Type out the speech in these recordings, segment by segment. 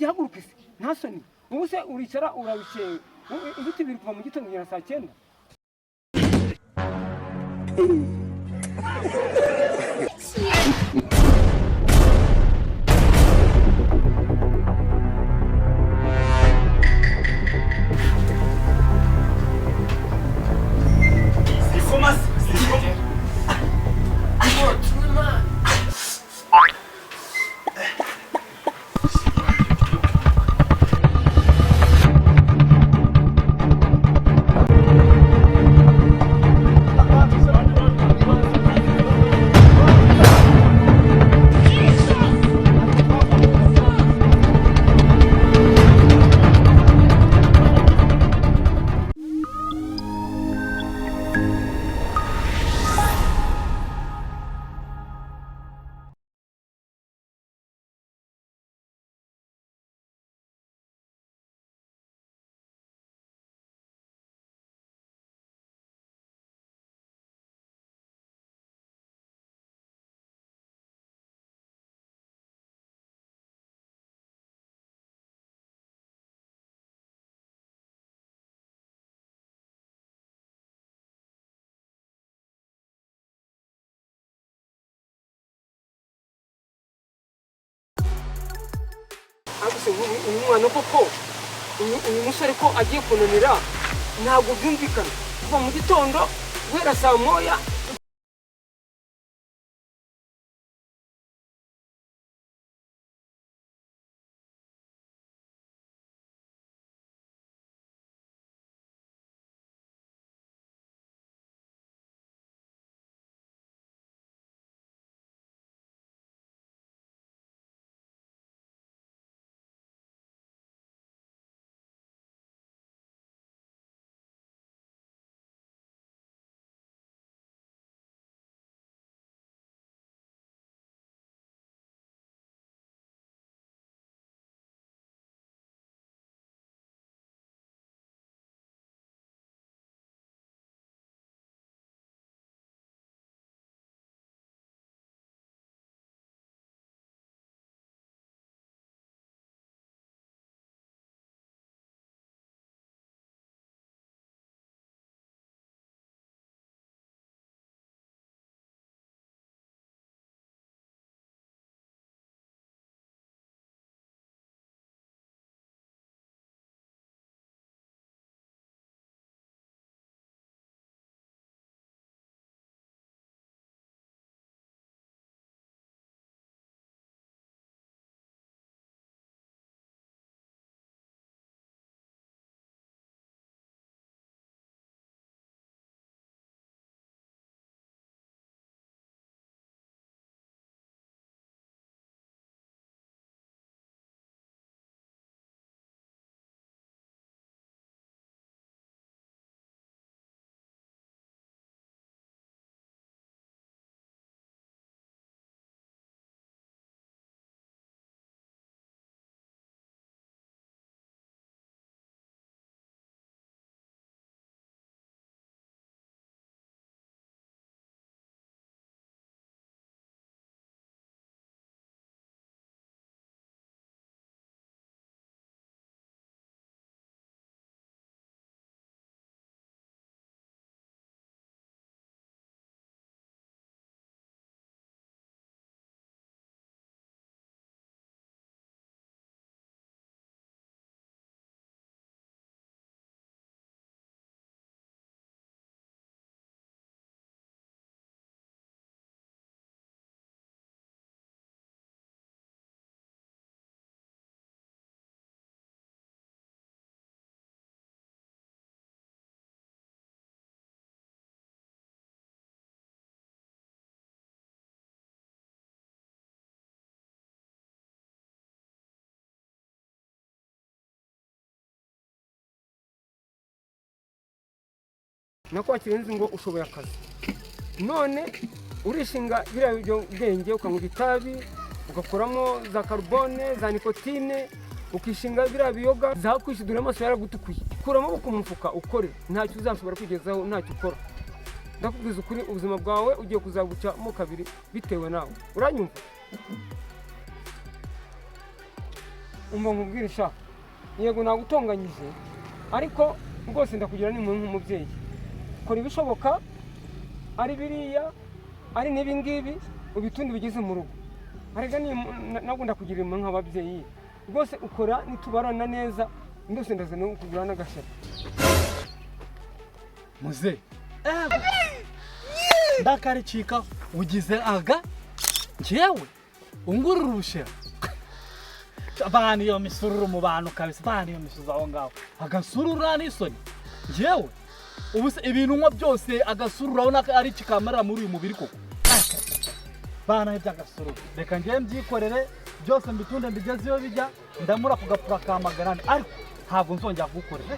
gihaguruka isi nta soni ubu se uricara urabikeye ibiti biri kuva mu gitondo kugera saa 9. Aguse umwana koko uyu musore ko agiye kunanira ntabwo byumvikana kuva mu gitondo guhera saa 1. nakwakira nzi ngo ushoboye akazi none urishinga biriya bwenge ukanywa itabi ugakoramo za carbone za nicotine ukishinga biriya biyoga zakwishyudura amaso yaragutukuye kura amaboko mu mufuka ukore ntacyo uzashobora kwigezaho ntacyo ukora ndakubwiza ukuri ubuzima bwawe ugiye kuzagucamo kabiri bitewe nawe uranyumva umva nkubwire sha, yego nagutonganyije ariko rwose ndakugira ni nk'umubyeyi, kora ibishoboka ari biriya ari n'ibingibi ubitundi bigize mu rugo, arega nabwo ndakugira nk'ababyeyi rwose, ukora nitubarana neza ndose ndaza no kugura n'agashara. Muze ndakaricika ugize aga njyewe ungurura ubushera bana iyo misururu mu bantu kabisa, bana iyo misuza aho ngaho agasurura n'isoni njyewe ubu se ibintu nko byose agasurura urabona ko ari kikamarira muri uyu mubiri koko bana ibyo agasurura reka njyewe mbyikorere byose mbitunde mbigeze iyo bijya ndamura kugapura ka magarane ariko ntabwo nzongera kugukorera.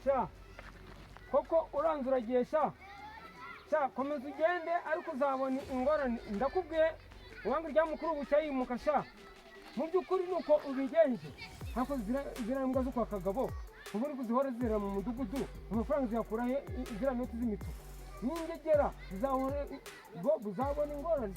Sha koko uranze uragiye sha, komeza ugende ariko uzabona ingorane ndakubwiye, uwanga rya mukuru bucya yimuka sha, mu by'ukuri nuko ubigenje hako zira mbwa zo kwa Kagabo ubu uri kuzihora zira mu mudugudu, amafaranga ziyakura he zira noti z'imituku n'ingegera zizahore bo buzabona ingorane.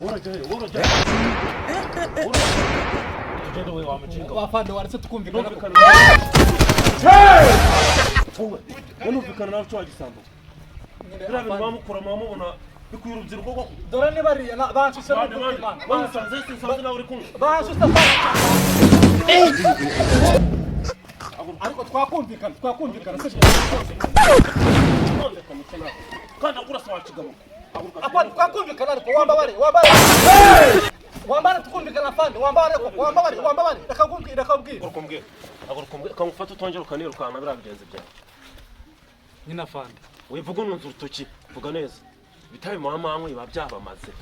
Urajya ugende we wamucinga wafande waretse tukumvikana numvikana nawe cyo wagisambo biriya bintu bamukura mwamubona bikuye urubyiruko koko dore niba ariya banshuse Imana bamusanze sinsanze nawe uri kumwe banshuse ariko twakumvikana kandi agura sawa kigabo apana twakumvikana ariko wambare tukumvikana afande wambare rekakubwira urukumbwira kamufata utongera ukanirukana biriya bigenzi byawe nyina afande wivuga ununze urutoki vuga neza bitabe muhamamwe biba byabamaze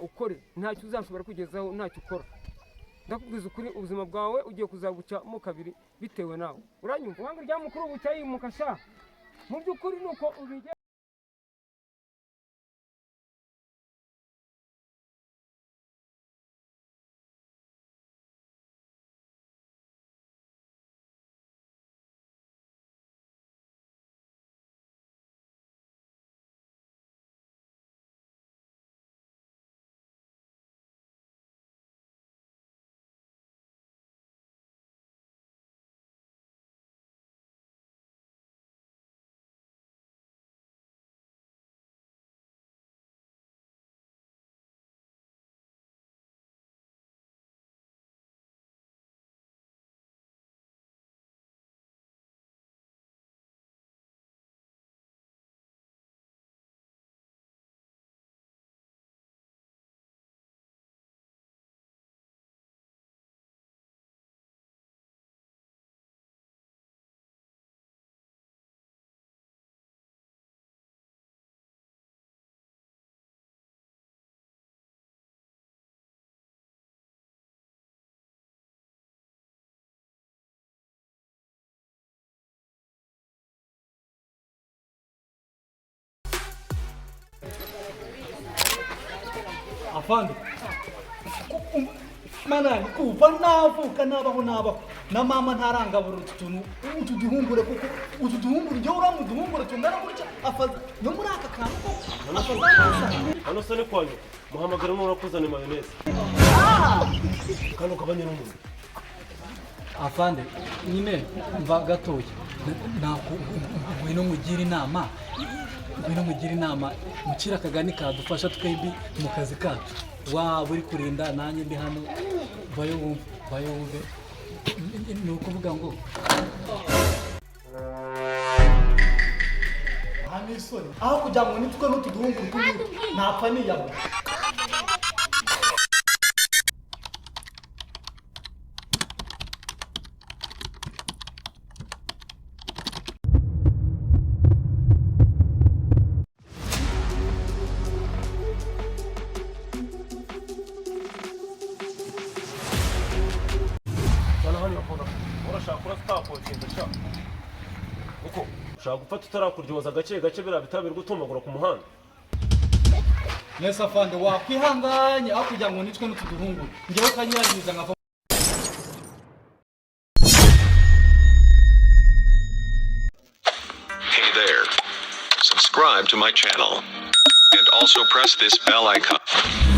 ukore ntacyo uzashobora kugezaho ntacyo ukora ndakubwiza ukuri ubuzima bwawe ugiye kuzabucamo kabiri bitewe nawe uranyumva wanga rya mukuru bucya yimuka sha mu by'ukuri nuko ubige afande manani kuva navuka nabaho na mama ntarangabura utu duhungure kuko utu duhungure njye uramuduhungure tungana gutya afaza no muri aka kantu ko afaza hano se ni kwanyu muhamagara n'urakuzana mayoneze kandi ukabanye n'umuntu afande nyine mva gatoya ngwino mugira inama mukira akagani kadufasha twembi mu kazi kacu waba uri kurinda nanjye ndi hano bayo wumve ni ukuvuga ngo hano isoni aho kugira ngo nitwe n'utuduhunguru tw'umuntu ntapfa niyabo ushaka gufata utarakuryoza gake biriya bitabirwa utumagura ku muhanda neza afande wakwihanganye aho kugira ngo nitwe n'utuduhunguru njyewe ukanyiranyiriza nkava. Hey there. Subscribe to my channel and also press this bell icon.